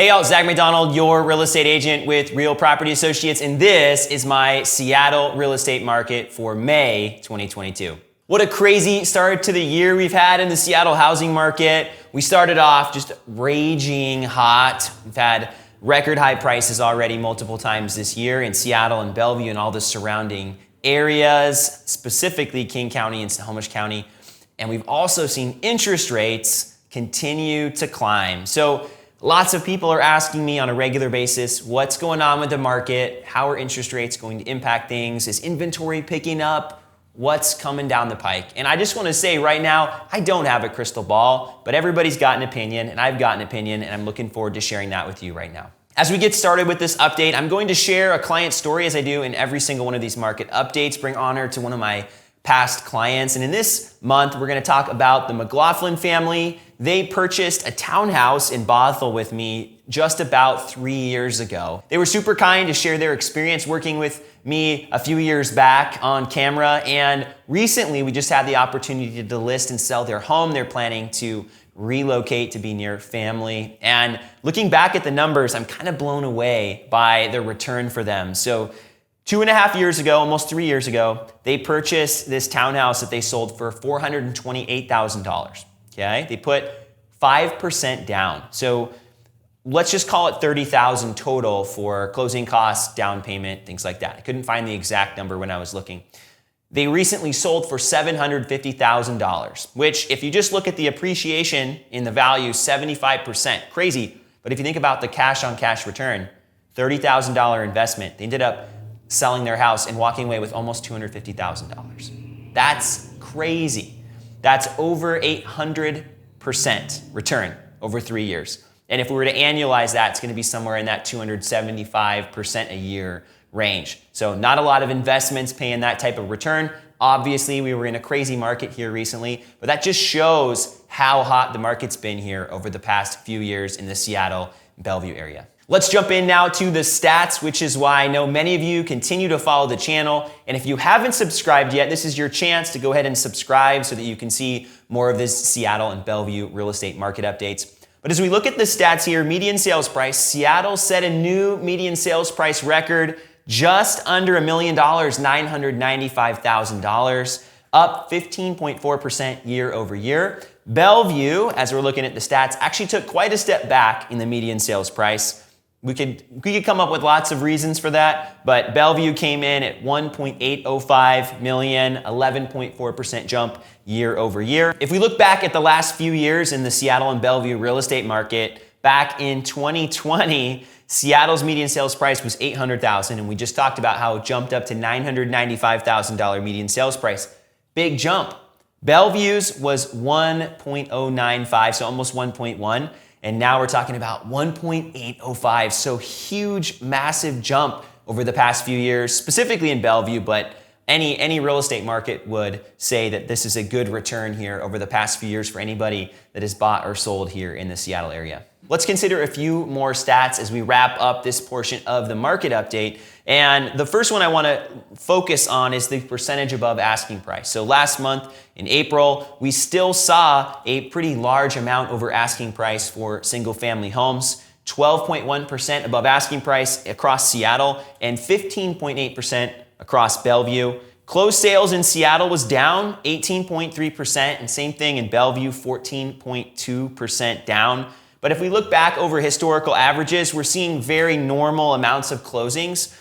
Hey y'all, Zach McDonald, your real estate agent with Real Property Associates, and this is my Seattle real estate market for May 2022. What a crazy start to the year we've had in the Seattle housing market. We started off just raging hot. We've had record high prices already multiple times this year in Seattle and Bellevue and all the surrounding areas, specifically King County and Snohomish County. And we've also seen interest rates continue to climb. So lots of people are asking me on a regular basis, what's going on with the market? How are interest rates going to impact things? Is inventory picking up? What's coming down the pike? And I just want to say right now, I don't have a crystal ball, but everybody's got an opinion and I've got an opinion, and I'm looking forward to sharing that with you right now. As we get started with this update, I'm going to share a client story as I do in every single one of these market updates, bring honor to one of my past clients. And in this month, we're going to talk about the McLaughlin family. They purchased a townhouse in Bothell with me just about 3 years ago. They were super kind to share their experience working with me a few years back on camera. And recently, we just had the opportunity to list and sell their home. They're planning to relocate to be near family. And looking back at the numbers, I'm kind of blown away by the return for them. So 2.5 years ago, almost 3 years ago, they purchased this townhouse that they sold for $428,000. Okay, they put 5% down. So let's just call it $30,000 total for closing costs, down payment, things like that. I couldn't find the exact number when I was looking. They recently sold for $750,000, which if you just look at the appreciation in the value, 75%, crazy. But if you think about the cash on cash return, $30,000 investment, they ended up selling their house and walking away with almost $250,000. That's crazy. That's over 800% return over 3 years. And if we were to annualize that, it's going to be somewhere in that 275% a year range. So not a lot of investments paying that type of return. Obviously, we were in a crazy market here recently, but that just shows how hot the market's been here over the past few years in the Seattle and Bellevue area. Let's jump in now to the stats, which is why I know many of you continue to follow the channel. And if you haven't subscribed yet, this is your chance to go ahead and subscribe so that you can see more of this Seattle and Bellevue real estate market updates. But as we look at the stats here, median sales price, Seattle set a new median sales price record just under $1 million, $995,000, up 15.4% year over year. Bellevue, as we're looking at the stats, actually took quite a step back in the median sales price. We could come up with lots of reasons for that, but Bellevue came in at $1.805 million, 11.4% jump year over year. If we look back at the last few years in the Seattle and Bellevue real estate market, back in 2020, Seattle's median sales price was $800,000, and we just talked about how it jumped up to $995,000 median sales price. Big jump. Bellevue's was 1.095, so almost 1.1. And now we're talking about 1.805. So huge, massive jump over the past few years, specifically in Bellevue, but any real estate market would say that this is a good return here over the past few years for anybody that has bought or sold here in the Seattle area. Let's consider a few more stats as we wrap up this portion of the market update. And the first one I want to focus on is the percentage above asking price. So last month in April, we still saw a pretty large amount over asking price for single family homes, 12.1% above asking price across Seattle and 15.8% across Bellevue. Closed sales in Seattle was down 18.3%, and same thing in Bellevue, 14.2% down. But if we look back over historical averages, we're seeing very normal amounts of closings.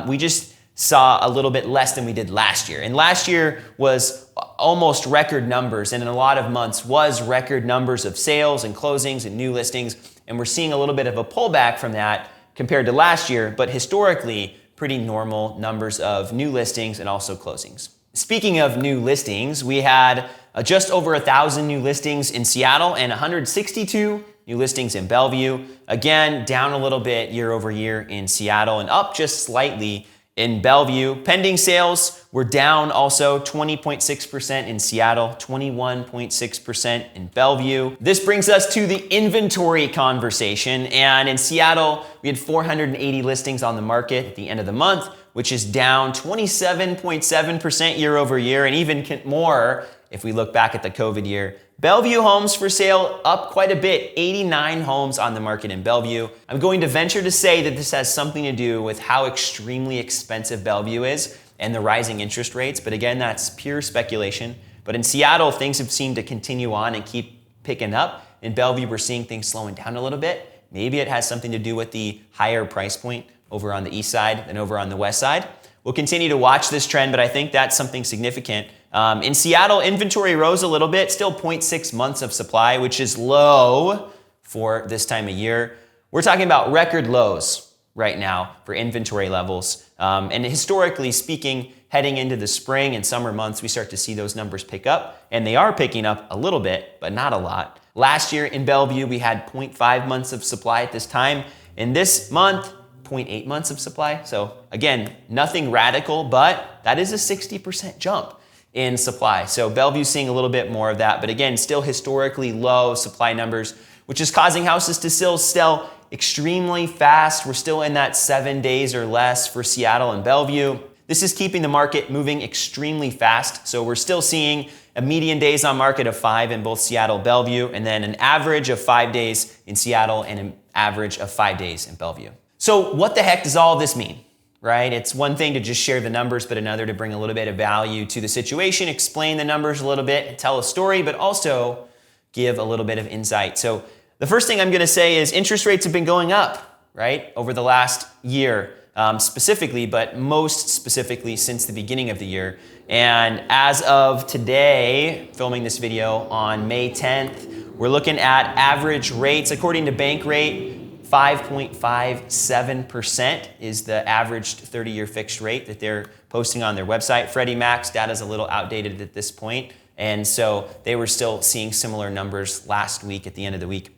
We just saw a little bit less than we did last year. And last year was almost record numbers, and in a lot of months was record numbers of sales and closings and new listings. And we're seeing a little bit of a pullback from that compared to last year, but historically pretty normal numbers of new listings and also closings. Speaking of new listings, we had just over 1,000 new listings in Seattle and 162 new listings in Bellevue. Again, down a little bit year over year in Seattle and up just slightly in Bellevue. Pending sales were down also 20.6% in Seattle, 21.6% in Bellevue. This brings us to the inventory conversation. And in Seattle, we had 480 listings on the market at the end of the month, which is down 27.7% year over year, and even more if we look back at the COVID year, Bellevue homes for sale up quite a bit, 89 homes on the market in Bellevue. I'm going to venture to say that this has something to do with how extremely expensive Bellevue is and the rising interest rates, but again, that's pure speculation. But in Seattle, things have seemed to continue on and keep picking up. In Bellevue, we're seeing things slowing down a little bit. Maybe it has something to do with the higher price point over on the east side than over on the west side. We'll continue to watch this trend, but I think that's something significant. In Seattle, inventory rose a little bit, still 0.6 months of supply, which is low for this time of year. We're talking about record lows right now for inventory levels. And historically speaking, heading into the spring and summer months, we start to see those numbers pick up, and they are picking up a little bit, but not a lot. Last year in Bellevue, we had 0.5 months of supply at this time. In this month, 0.8 months of supply. So again, nothing radical, but that is a 60% jump in supply. So Bellevue's seeing a little bit more of that, but again, still historically low supply numbers, which is causing houses to still sell extremely fast. We're still in that 7 days or less for Seattle and Bellevue. This is keeping the market moving extremely fast. So we're still seeing a median days on market of 5 in both Seattle and Bellevue, and then an average of 5 days in Seattle and an average of 5 days in Bellevue. So what the heck does all of this mean, right? It's one thing to just share the numbers, but another to bring a little bit of value to the situation, explain the numbers a little bit, tell a story, but also give a little bit of insight. So the first thing I'm gonna say is interest rates have been going up, right, over the last year specifically, but most specifically since the beginning of the year. And as of today, filming this video on May 10th, we're looking at average rates, according to Bankrate, 5.57% is the averaged 30-year fixed rate that they're posting on their website. Freddie Mac's data is a little outdated at this point, and so they were still seeing similar numbers last week at the end of the week.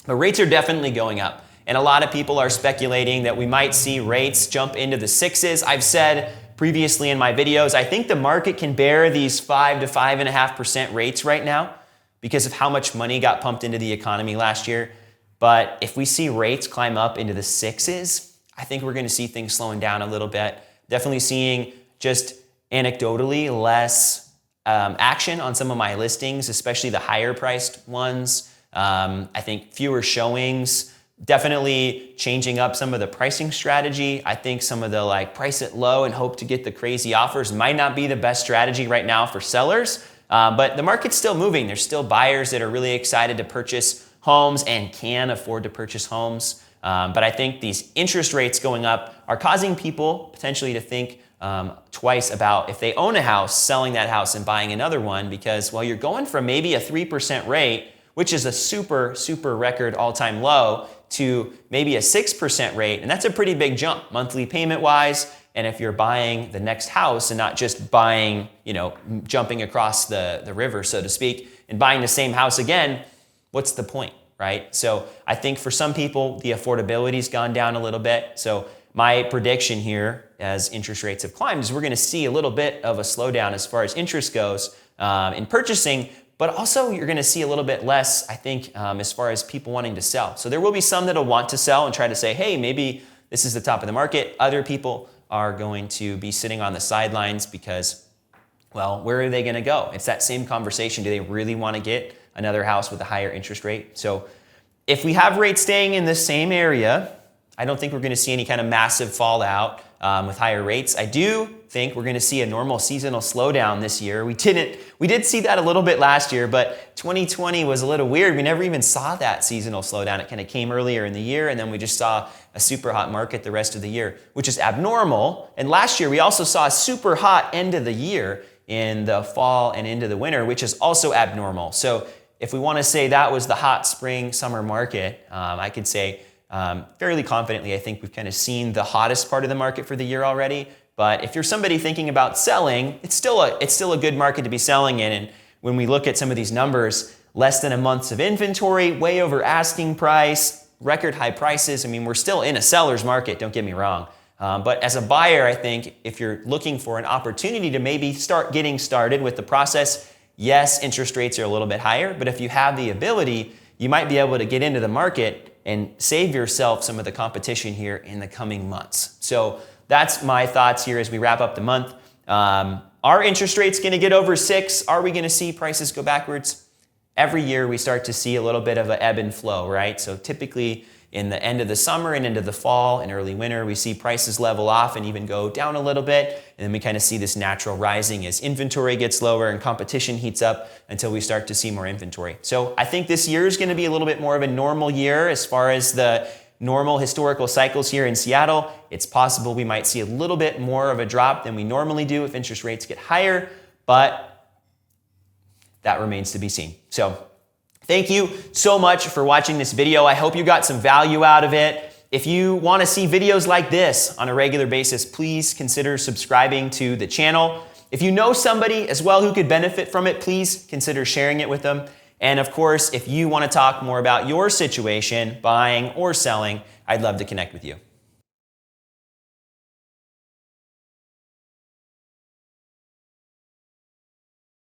But rates are definitely going up, and a lot of people are speculating that we might see rates jump into the 6s. I've said previously in my videos, I think the market can bear these 5 to 5.5% rates right now because of how much money got pumped into the economy last year. But if we see rates climb up into the 6s, I think we're going to see things slowing down a little bit. Definitely seeing just anecdotally less action on some of my listings, especially the higher priced ones. I think fewer showings, definitely changing up some of the pricing strategy. I think some of the price it low and hope to get the crazy offers might not be the best strategy right now for sellers. But the market's still moving. There's still buyers that are really excited to purchase homes and can afford to purchase homes. But I think these interest rates going up are causing people potentially to think twice about if they own a house, selling that house and buying another one, because, well, you're going from maybe a 3% rate, which is a super, super record all-time low, to maybe a 6% rate. And that's a pretty big jump monthly payment wise. And if you're buying the next house and not just buying, jumping across the river, so to speak, and buying the same house again, what's the point, right? So I think for some people, the affordability's gone down a little bit. So my prediction here, as interest rates have climbed, is we're gonna see a little bit of a slowdown as far as interest goes in purchasing, but also you're gonna see a little bit less, I think, as far as people wanting to sell. So there will be some that'll want to sell and try to say, hey, maybe this is the top of the market. Other people are going to be sitting on the sidelines because, well, where are they gonna go? It's that same conversation. Do they really wanna get another house with a higher interest rate? So if we have rates staying in the same area, I don't think we're gonna see any kind of massive fallout with higher rates. I do think we're gonna see a normal seasonal slowdown this year. We did see that a little bit last year, but 2020 was a little weird. We never even saw that seasonal slowdown. It kind of came earlier in the year, and then we just saw a super hot market the rest of the year, which is abnormal. And last year, we also saw a super hot end of the year in the fall and into the winter, which is also abnormal. So if we want to say that was the hot spring summer market, I could say fairly confidently, I think we've kind of seen the hottest part of the market for the year already. But if you're somebody thinking about selling, it's still a good market to be selling in. And when we look at some of these numbers, less than a month's of inventory, way over asking price, record high prices. I mean, we're still in a seller's market, don't get me wrong. But as a buyer, I think if you're looking for an opportunity to maybe start getting started with the process, yes, interest rates are a little bit higher, but if you have the ability, you might be able to get into the market and save yourself some of the competition here in the coming months. So that's my thoughts here as we wrap up the month. Are interest rates going to get over 6? Are we going to see prices go backwards? every year we start to see a little bit of an ebb and flow, right? So typically in the end of the summer and into the fall and early winter, we see prices level off and even go down a little bit. And then we kind of see this natural rising as inventory gets lower and competition heats up until we start to see more inventory. So I think this year is going to be a little bit more of a normal year as far as the normal historical cycles here in Seattle. It's possible we might see a little bit more of a drop than we normally do if interest rates get higher, but that remains to be seen. So thank you so much for watching this video. I hope you got some value out of it. If you want to see videos like this on a regular basis, please consider subscribing to the channel. If you know somebody as well who could benefit from it, please consider sharing it with them. And of course, if you want to talk more about your situation, buying or selling, I'd love to connect with you.